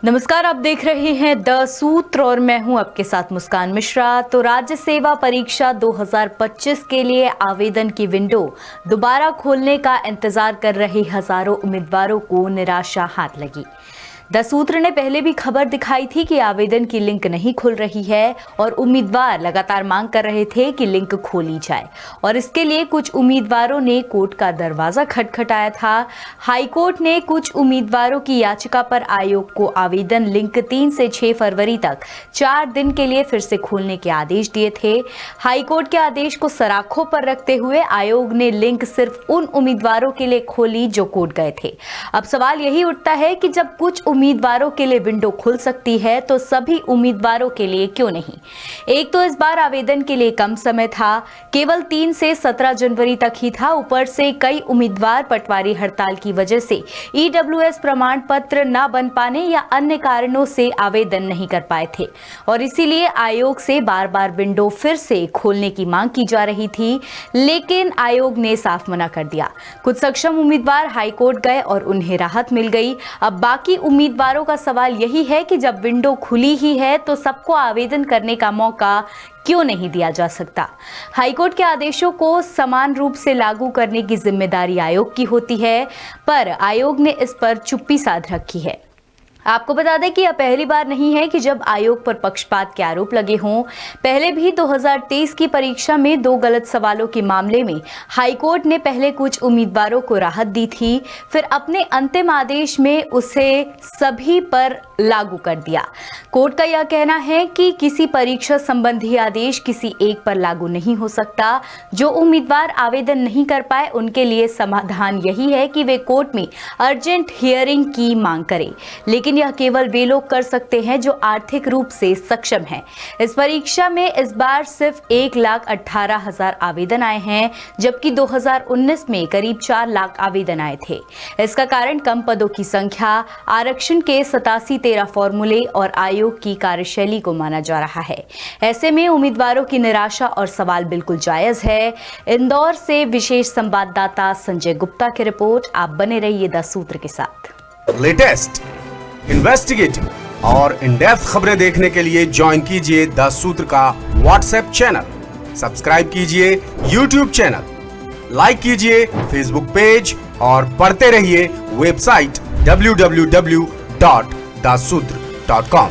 नमस्कार, आप देख रहे हैं द सूत्र और मैं हूं आपके साथ मुस्कान मिश्रा। तो राज्य सेवा परीक्षा 2025 के लिए आवेदन की विंडो दोबारा खोलने का इंतजार कर रहे हजारों उम्मीदवारों को निराशा हाथ लगी। द सूत्र ने पहले भी खबर दिखाई थी कि आवेदन की लिंक नहीं खुल रही है और उम्मीदवार लगातार मांग कर रहे थे कि लिंक खोली जाए और इसके लिए कुछ उम्मीदवारों ने कोर्ट का दरवाजा खटखटाया था। हाई कोर्ट ने कुछ उम्मीदवारों की याचिका पर आयोग को आवेदन लिंक 3 से 6 फरवरी तक 4 दिन के लिए फिर से खोलने के आदेश दिए थे। हाई कोर्ट के आदेश को सराखों पर रखते हुए आयोग ने लिंक सिर्फ उन उम्मीदवारों के लिए खोली जो कोर्ट गए थे। अब सवाल यही उठता है कि जब कुछ उम्मीदवारों के लिए विंडो खुल सकती है तो सभी उम्मीदवारों के लिए क्यों नहीं। एक तो इस बार आवेदन के लिए कम समय था, केवल 3 से 17 जनवरी तक ही था। ऊपर से कई उम्मीदवार पटवारी हड़ताल की वजह से ईडब्ल्यूएस प्रमाण पत्र न बन पाने या अन्य कारणों से आवेदन नहीं कर पाए थे और इसीलिए आयोग से बार बार विंडो फिर से खोलने की मांग की जा रही थी, लेकिन आयोग ने साफ मना कर दिया। कुछ सक्षम उम्मीदवार हाईकोर्ट गए और उन्हें राहत मिल गई। अब बाकी उम्मीदवारों का सवाल यही है कि जब विंडो खुली ही है तो सबको आवेदन करने का मौका क्यों नहीं दिया जा सकता। हाईकोर्ट के आदेशों को समान रूप से लागू करने की जिम्मेदारी आयोग की होती है, पर आयोग ने इस पर चुप्पी साध रखी है। आपको बता दें कि यह पहली बार नहीं है कि जब आयोग पर पक्षपात के आरोप लगे हों। पहले भी 2023 की परीक्षा में 2 गलत सवालों के मामले में हाईकोर्ट ने पहले कुछ उम्मीदवारों को राहत दी थी, फिर अपने अंतिम आदेश में उसे सभी पर लागू कर दिया। कोर्ट का यह कहना है कि किसी परीक्षा संबंधी आदेश किसी एक पर लागू नहीं हो सकता। जो उम्मीदवार आवेदन नहीं कर पाए उनके लिए समाधान यही है कि वे कोर्ट में अर्जेंट हियरिंग की मांग करें, लेकिन यह केवल वे लोग कर सकते हैं जो आर्थिक रूप से सक्षम हैं। इस परीक्षा में इस बार सिर्फ 1,18,000 आवेदन आए हैं, जबकि 2019 में करीब 4 लाख आवेदन आए थे। इसका कारण कम पदों की संख्या, आरक्षण के 87-13 फॉर्मूले और आयोग की कार्यशैली को माना जा रहा है। ऐसे में उम्मीदवारों की निराशा और सवाल बिल्कुल जायज है। इंदौर से विशेष संवाददाता संजय गुप्ता की रिपोर्ट। आप बने रहिए द सूत्र के साथ। लेटेस्ट इन्वेस्टिगेटिव और इन डेप्थ खबरें देखने के लिए ज्वाइन कीजिए द सूत्र का व्हाट्सएप चैनल, सब्सक्राइब कीजिए यूट्यूब चैनल, लाइक कीजिए फेसबुक पेज और पढ़ते रहिए वेबसाइट www.dasudr.com।